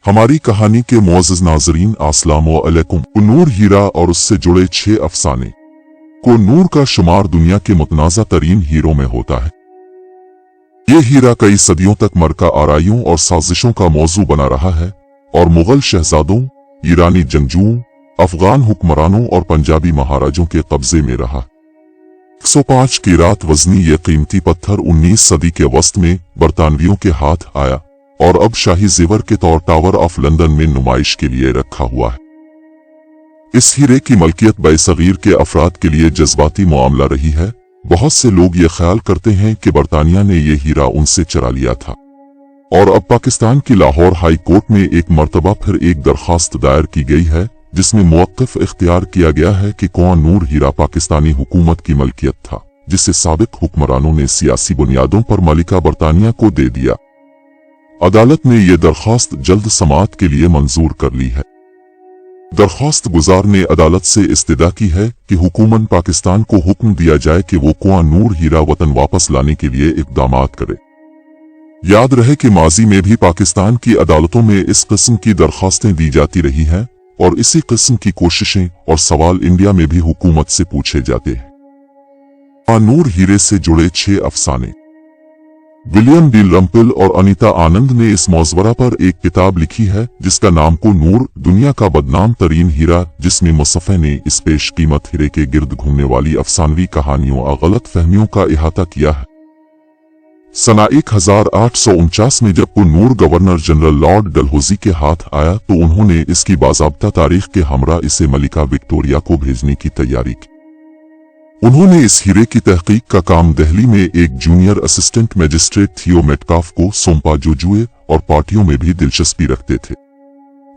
हमारी कहानी के मुअज़्ज़ज़ नाज़रीन अस्सलामु अलैकुम। नूर हीरा और उससे जुड़े 6 अफसाने। नूर का शुमार दुनिया के मुतनाज़ा तरीन हीरों में होता है। ये हीरा कई सदियों तक मरका आराइयों और साजिशों का मौजू बना रहा है और मुगल शहजादों, ईरानी जंगजुओं, अफगान हुक्मरानों और पंजाबी महाराजों के कब्जे में रहा। 105 कीरात वजनी ये कीमती पत्थर 19 सदी के वस्त में बरतानवियों के हाथ आया और अब शाही जेवर के तौर टावर ऑफ लंदन में नुमाइश के लिए रखा हुआ है। इस हीरे की मलकियत बैसगीर के अफराद के लिए जज्बाती मामला रही है। बहुत से लोग ये ख्याल करते हैं कि बरतानिया ने यह हीरा उनसे चुरा लिया था और अब पाकिस्तान की लाहौर हाई कोर्ट में एक मर्तबा फिर एक दरखास्त दायर की गई है जिसमें मुवक्किफ इख्तियार किया गया है कि नूर हीरा पाकिस्तानी हुकूमत की मलकियत था, जिसे साबिक हुक्मरानों ने सियासी बुनियादों पर मलिका बरतानिया को दे दिया। अदालत ने यह दरखास्त जल्द समाअत के लिए मंजूर कर ली है। दरखास्त गुजार ने अदालत से इस्तिदा की है कि हुकूमत पाकिस्तान को हुक्म दिया जाए कि वो नूर हीरा वतन वापस लाने के लिए इक़दामात करे। याद रहे कि माजी में भी पाकिस्तान की अदालतों में इस किस्म की दरखास्तें दी जाती रही हैं और इसी किस्म की कोशिशें और सवाल इंडिया में भी हुकूमत से पूछे जाते हैं। नूर हीरे से जुड़े 6 अफसाने। विलियम डलरम्पल और अनीता आनंद ने इस मौज़वरा पर एक किताब लिखी है जिसका नाम नूर, दुनिया का बदनाम तरीन हीरा, जिसमें मुसफ़े ने इस पेश कीमत हीरे के गिर्द घूमने वाली अफसानवी कहानियों और गलत फहमियों का इहाता किया है। सना 1849 में जब नूर गवर्नर जनरल लॉर्ड डलहौजी के हाथ आया तो उन्होंने इसकी बाज़ाब्ता तारीख के हमरा इसे मलिका विक्टोरिया को भेजने की तैयारी की। उन्होंने इस हीरे की तहकीक का काम दिल्ली में एक जूनियर असिस्टेंट मजिस्ट्रेट थियो मेटकाफ को सौंपा जो जुए और पार्टियों में भी दिलचस्पी रखते थे,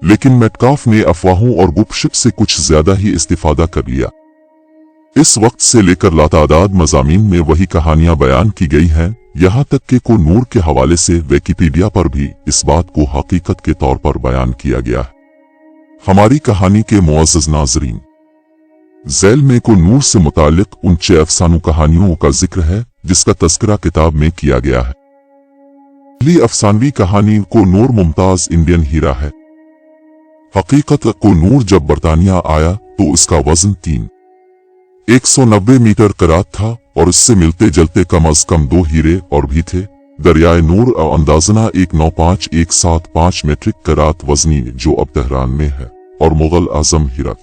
लेकिन मेटकाफ ने अफवाहों और गुपशप से कुछ ज्यादा ही इस्तिफादा कर लिया। इस वक्त से लेकर लातादाद मज़ामीन में वही कहानियां बयान की गई हैं, यहाँ तक कि नूर के हवाले से विकिपीडिया पर भी इस बात को हकीकत के तौर पर बयान किया गया है। हमारी कहानी के मुअज़्ज़ज़ नाज़रीन, ज़ैल में नूर से मुतालिक उन 6 अफसानों कहानियों का जिक्र है जिसका तज़किरा किताब में किया गया है। पहली अफसानवी कहानी नूर मुमताज इंडियन हीरा है। हकीकत नूर जब बरतानिया आया तो इसका वजन 190 मीटर करात था और इससे मिलते जलते कम अज कम 2 हीरे और भी थे। दरियाए नूर अंदाजना 195,175 मेट्रिक करात वजनी जो अब तेहरान में है और मुगल आजम हीरा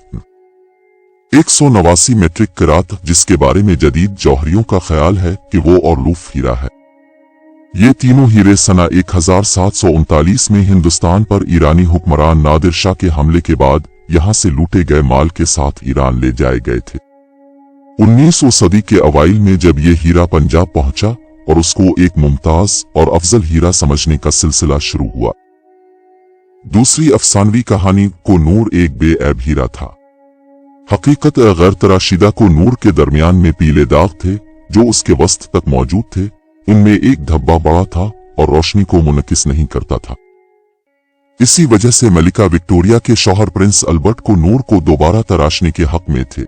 189 मेट्रिक करात, जिसके बारे में जदीद जौहरियों का ख्याल है कि वो और लूफ हीरा है। ये तीनों हीरे सना 1739 में हिंदुस्तान पर ईरानी हुक्मरान नादिर शाह के हमले के बाद यहाँ से लूटे गए माल के साथ ईरान ले जाए गए थे। 19वीं सदी के अवाइल में जब ये हीरा पंजाब पहुंचा और उसको एक मुमताज और अफजल हीरा समझने का सिलसिला शुरू हुआ। दूसरी अफसानवी कहानी नूर एक बेऐब हीरा था। हकीकत गैर तराशीदा नूर के दरमियान में पीले दाग थे जो उसके वस्त तक मौजूद थे। उनमें एक धब्बा बड़ा था और रोशनी को मुनकिस नहीं करता था। इसी वजह से मलिका विक्टोरिया के शौहर प्रिंस अल्बर्ट नूर को दोबारा तराशने के हक में थे।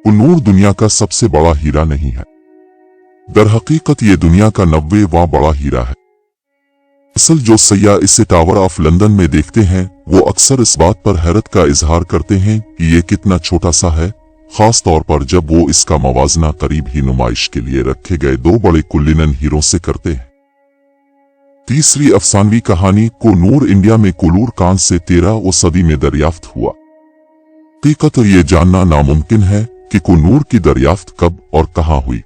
नूर दुनिया का सबसे बड़ा हीरा नहीं है, दरहकीकत ये दुनिया का 90वां बड़ा हीरा है। असल जो सयाह इसे टावर ऑफ लंदन में देखते हैं वो अक्सर इस बात पर हैरत का इजहार करते हैं कि ये कितना छोटा सा है, खास तौर पर जब वो इसका मवाजना करीब ही नुमाइश के लिए रखे गए 2 बड़े कुल्लिनन हीरों से करते हैं। तीसरी अफसानवी कहानी नूर इंडिया में कुलूर कान से 13वीं सदी में दरियाफ्त हुआ। हकीकत ये जानना नामुमकिन है कि नूर की दरियाफ्त कब और कहां हुई।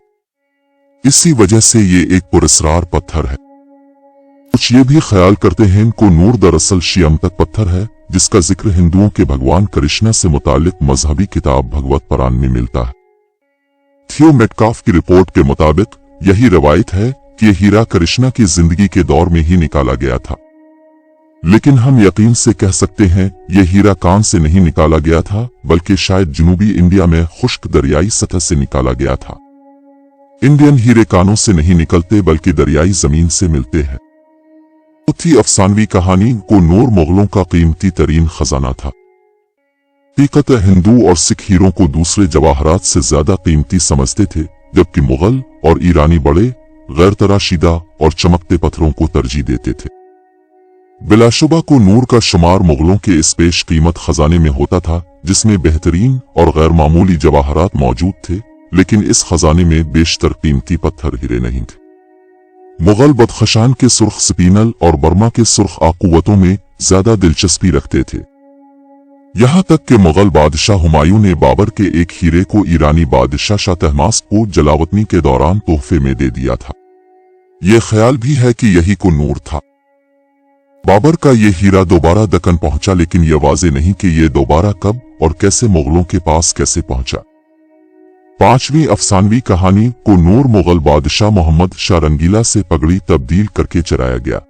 इसी वजह से ये एक पुरस्रार पत्थर है। कुछ ये भी ख्याल करते हैं नूर दरअसल शियमतक पत्थर है जिसका जिक्र हिंदुओं के भगवान कृष्ण से मुतालिक मजहबी किताब भगवत पुराण में मिलता है। थियो मेटकाफ की रिपोर्ट के मुताबिक यही रवायत है कि यह हीरा कृष्ण की जिंदगी के दौर में ही निकाला गया था, लेकिन हम यकीन से कह सकते हैं यह हीरा कान से नहीं निकाला गया था बल्कि शायद जनूबी इंडिया में खुश्क दरियाई सतह से निकाला गया था। इंडियन हीरे कानों से नहीं निकलते बल्कि दरियाई जमीन से मिलते हैं। चौथी अफसानवी कहानी नूर मुगलों का कीमती तरीन खजाना था। हकीकत हिंदू और सिख हीरों को दूसरे जवाहरात से ज्यादा कीमती समझते थे, जबकि मुगल और ईरानी बड़े गैर तराशीदा और चमकते पत्थरों को तरजीह देते थे। बिलाशुबा को नूर का शुमार मुगलों के इस पेश कीमत खजाने में होता था, जिसमें बेहतरीन और गैर मामूली जवाहरात मौजूद थे, लेकिन इस खजाने में बेशतर कीमती पत्थर हीरे नहीं थे। मुगल बदखशान के सुर्ख स्पिनल और बर्मा के सुर्ख आकुवतों में ज्यादा दिलचस्पी रखते थे। यहां तक कि मुगल बादशाह हुमायूं ने बाबर के एक हीरे को ईरानी बादशाह शाह तहमास्प को जलावतनी के दौरान तोहफे में दे दिया था। यह ख्याल भी है कि यही कुन्नूर था। बाबर का यह हीरा दोबारा दक्कन पहुंचा, लेकिन यह वाज़ेह नहीं कि यह दोबारा कब और कैसे मुगलों के पास कैसे पहुंचा। पांचवीं अफसानवी कहानी कुन्नूर मुगल बादशाह मोहम्मद शाह रंगीला से पगड़ी तब्दील करके चराया गया।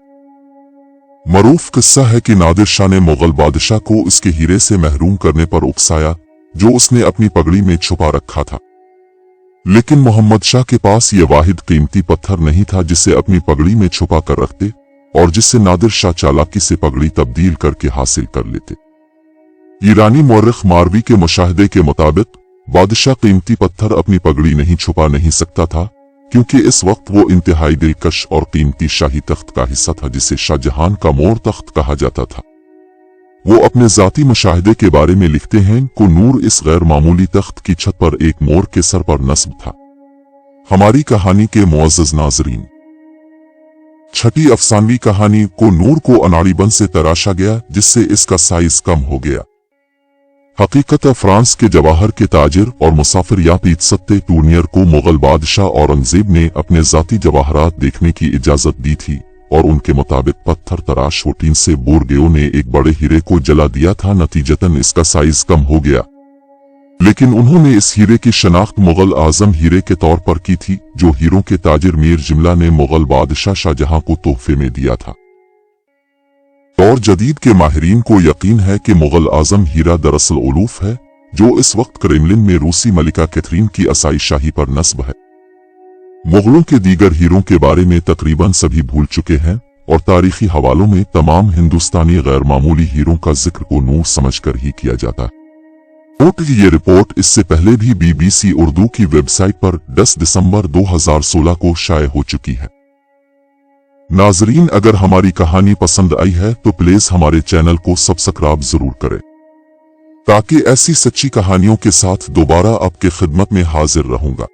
मरूफ किस्सा है कि नादिर शाह ने मुगल बादशाह को इसके हीरे से महरूम करने पर उकसाया, जो उसने अपनी पगड़ी में छुपा रखा था। लेकिन मोहम्मद शाह के पास यह वाहिद कीमती पत्थर नहीं था जिसे अपनी पगड़ी में छुपा कर रखते और जिससे नादिर शाह चालाकी से पगड़ी तब्दील करके हासिल कर लेते। ईरानी मौरख मारवी के मुशाहदे के मुताबिक बादशाह कीमती पत्थर अपनी पगड़ी नहीं छुपा नहीं सकता था, क्योंकि इस वक्त वो इंतहाई दिलकश और कीमती शाही तख्त का हिस्सा था जिसे शाहजहां का मोर तख्त कहा जाता था। वो अपने जाती मुशाहदे के बारे में लिखते हैं, कुन्नूर इस गैर मामूली तख्त की छत पर एक मोर के सर पर नस्ब था। हमारी कहानी के मुअज़्ज़ज़ नाज़रीन, छठी अफसानवी कहानी कुन्नूर को अनाड़ीबंद से तराशा गया, जिससे इसका साइज कम हो गया। हकीकत फ्रांस के जवाहर के ताजिर और मुसाफिर यापीत सत्ते टूर्नियर को मुगल बादशाह औरंगजेब ने अपने जाती जवाहरात देखने की इजाजत दी थी और उनके मुताबिक पत्थर तराश होटीन से बोरगेओ ने एक बड़े हीरे को जला दिया था। नतीजतन इसका साइज कम हो गया, लेकिन उन्होंने इस हीरे की शनाख्त मुगल आजम हीरे के तौर पर की थी, जो हीरों के ताजिर मीर जिमला ने मुगल बादशाह शाहजहां को तोहफे में दिया था। और जदीद के माहिरीन को यकीन है कि मुगल आजम हीरा दरअसल उलूफ है, जो इस वक्त क्रेमलिन में रूसी मलिका कैथरीन की असाई शाही पर नस्ब है। मुगलों के दीगर हीरों के बारे में तकरीबन सभी भूल चुके हैं और तारीखी हवालों में तमाम हिंदुस्तानी गैर मामूली हीरों का जिक्र कुन्नूर समझकर ही किया जाता है। ये रिपोर्ट इससे पहले भी BBC उर्दू की वेबसाइट पर 10 दिसंबर 2016 को शाये हो चुकी है। नाजरीन, अगर हमारी कहानी पसंद आई है तो प्लीज हमारे चैनल को सब्सक्राइब जरूर करें, ताकि ऐसी सच्ची कहानियों के साथ दोबारा आपके खिदमत में हाजिर रहूंगा।